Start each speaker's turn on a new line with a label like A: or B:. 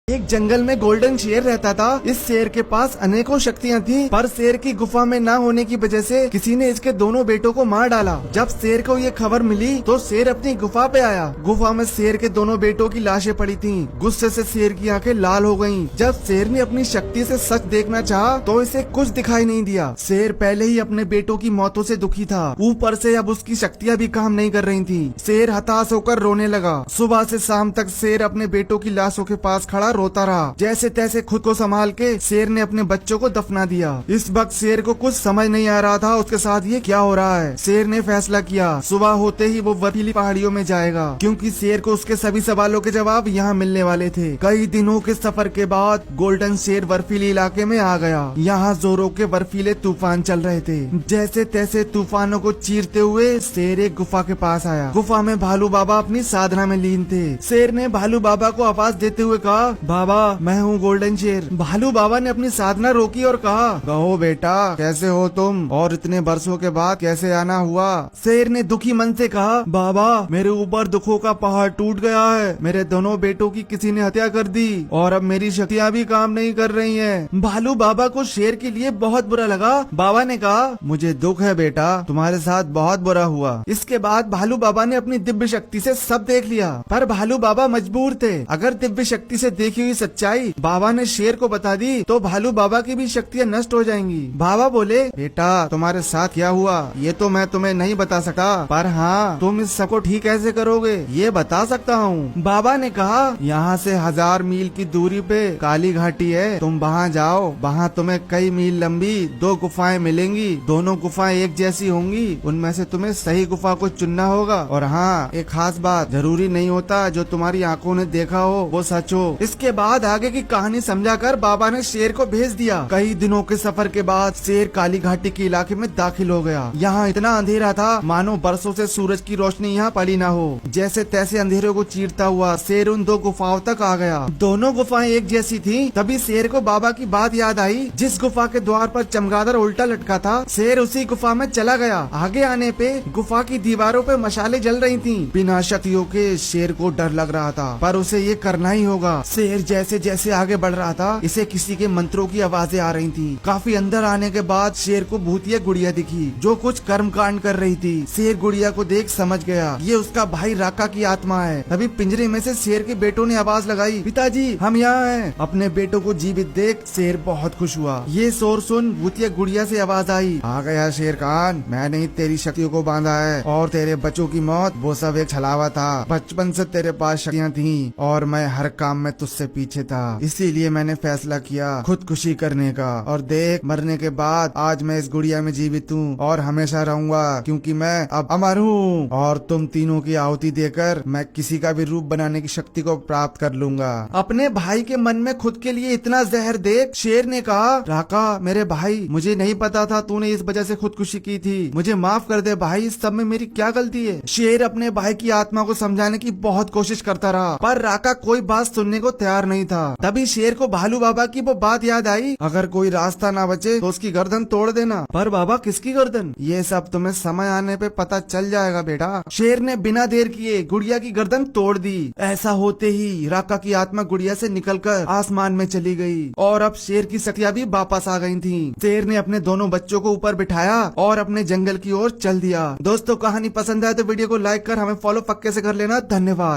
A: एक जंगल में गोल्डन शेर रहता था। इस शेर के पास अनेकों शक्तियां थी, पर शेर की गुफा में ना होने की वजह से किसी ने इसके दोनों बेटों को मार डाला। जब शेर को ये खबर मिली तो शेर अपनी गुफा पे आया। गुफा में शेर के दोनों बेटों की लाशें पड़ी थीं। गुस्से से शेर की आंखें लाल हो गईं। जब शेर ने अपनी शक्ति से सच देखना चाहा तो इसे कुछ दिखाई नहीं दिया। शेर पहले ही अपने बेटों की मौतों से दुखी था, ऊपर से अब उसकी शक्तियां भी काम नहीं कर रही थी। शेर हताश होकर रोने लगा। सुबह से शाम तक शेर अपने बेटों की लाशों के पास खड़ा रोता रहा। जैसे तैसे खुद को संभाल के शेर ने अपने बच्चों को दफना दिया। इस वक्त शेर को कुछ समझ नहीं आ रहा था उसके साथ ये क्या हो रहा है। शेर ने फैसला किया सुबह होते ही वो बर्फीली पहाड़ियों में जाएगा, क्योंकि शेर को उसके सभी सवालों के जवाब यहाँ मिलने वाले थे। कई दिनों के सफर के बाद गोल्डन शेर बर्फीली इलाके में आ गया। यहाँ जोरों के बर्फीले तूफान चल रहे थे। जैसे तैसे तूफानों को चीरते हुए शेर एक गुफा के पास आया। गुफा में भालू बाबा अपनी साधना में लीन थे। शेर ने भालू बाबा को आवाज देते हुए कहा, बाबा मैं हूँ गोल्डन शेर। भालू बाबा ने अपनी साधना रोकी और कहा, कहो बेटा कैसे हो तुम, और इतने बरसों के बाद कैसे आना हुआ। शेर ने दुखी मन से कहा, बाबा मेरे ऊपर दुखों का पहाड़ टूट गया है। मेरे दोनों बेटों की किसी ने हत्या कर दी और अब मेरी शक्तियाँ भी काम नहीं कर रही हैं। भालू बाबा को शेर के लिए बहुत बुरा लगा। बाबा ने कहा, मुझे दुख है बेटा, तुम्हारे साथ बहुत बुरा हुआ। इसके बाद भालू बाबा ने अपनी दिव्य शक्ति से सब देख लिया, पर भालू बाबा मजबूर थे। अगर दिव्य शक्ति से देखी हुई सच्चाई बाबा ने शेर को बता दी तो भालू बाबा की भी शक्तियाँ नष्ट हो जाएंगी। बाबा बोले, बेटा तुम्हारे साथ क्या हुआ ये तो मैं तुम्हें नहीं बता सकता, पर हाँ तुम इस सबको ठीक कैसे करोगे ये बता सकता हूँ। बाबा ने कहा, यहाँ से 1000 मील की दूरी पे काली घाटी है, तुम वहाँ जाओ। वहाँ तुम्हें कई मील लंबी 2 गुफाएं मिलेंगी। दोनों गुफाएं एक जैसी होंगी। उनमें से तुम्हें सही गुफा को चुनना होगा। और हाँ एक खास बात, जरूरी नहीं होता जो तुम्हारी आंखों ने देखा हो वो सच हो। इसके बाद आगे की कहानी समझाकर बाबा ने शेर को भेज दिया। कई दिनों के सफर के बाद शेर काली घाटी के इलाके में दाखिल हो गया। यहाँ इतना अंधेरा था मानो बरसों से सूरज की रोशनी यहाँ पड़ी ना हो। जैसे तैसे अंधेरे को चीरता हुआ शेर उन 2 गुफाओं तक आ गया। दोनों गुफाएं एक जैसी थी। तभी शेर को बाबा की बात याद आई। जिस गुफा के द्वार पर चमगादड़ उल्टा लटका था, शेर उसी गुफा में चला गया। आगे आने पे गुफा की दीवारों पे मशाले जल रही थी। बिना शक्तियों के शेर को डर लग रहा था, पर उसे ये करना ही होगा। शेर जैसे जैसे आगे बढ़ रहा था, इसे किसी के मंत्रों की आवाजें आ रही थी। काफी अंदर आने के बाद शेर को भूतिया गुड़िया दिखी जो कुछ कर्म कांड कर रही थी। शेर गुड़िया को देख समझ गया ये उसका भाई राका की आत्मा है। तभी पिंजरे में से शेर के बेटों ने आवाज लगाई, पिताजी हम यहाँ हैं। अपने बेटों को जीवित देख शेर बहुत खुश हुआ। ये शोर सुन भूतिया गुड़िया से आवाज आई, आ गया शेर खान, मैंने ही तेरी शक्तियों को बांधा है और तेरे बच्चों की मौत वो सब एक छलावा था। बचपन से तेरे पास शक्तियाँ थी और मैं हर काम में तुझसे पीछे था, इसीलिए मैंने फैसला किया खुदकुशी करने का। और देख मरने के बाद आज मैं इस गुड़िया में जीवित हूँ और हमेशा रहूंगा, क्योंकि मैं अब अमर हूँ। और तुम तीनों की आहुति देकर मैं किसी का भी रूप बनाने की शक्ति को प्राप्त कर लूंगा। अपने भाई के मन में खुद के लिए इतना जहर देख शेर ने कहा, राका मेरे भाई, मुझे नहीं पता था तूने इस वजह से खुदकुशी की थी। मुझे माफ कर दे भाई, इस सब में मेरी क्या गलती है। शेर अपने भाई की आत्मा को समझाने की बहुत कोशिश करता रहा, पर राका कोई बात सुनने को तैयार नहीं था। तभी शेर को भालू बाबा की वो बात याद आई, अगर कोई रास्ता ना बचे तो उसकी गर्दन तोड़ देना। पर बाबा किसकी गर्दन, ये सब तुम्हें समय आने पे पता चल जाएगा बेटा। शेर ने बिना देर किए गुड़िया की गर्दन तोड़ दी। ऐसा होते ही राका की आत्मा गुड़िया से निकलकर आसमान में चली गई और अब शेर की शक्तियाँ भी वापस आ गई थीं। शेर ने अपने दोनों बच्चों को ऊपर बिठाया और अपने जंगल की ओर चल दिया। दोस्तों कहानी पसंद आए तो वीडियो को लाइक कर हमें फॉलो पक्के से कर लेना। धन्यवाद।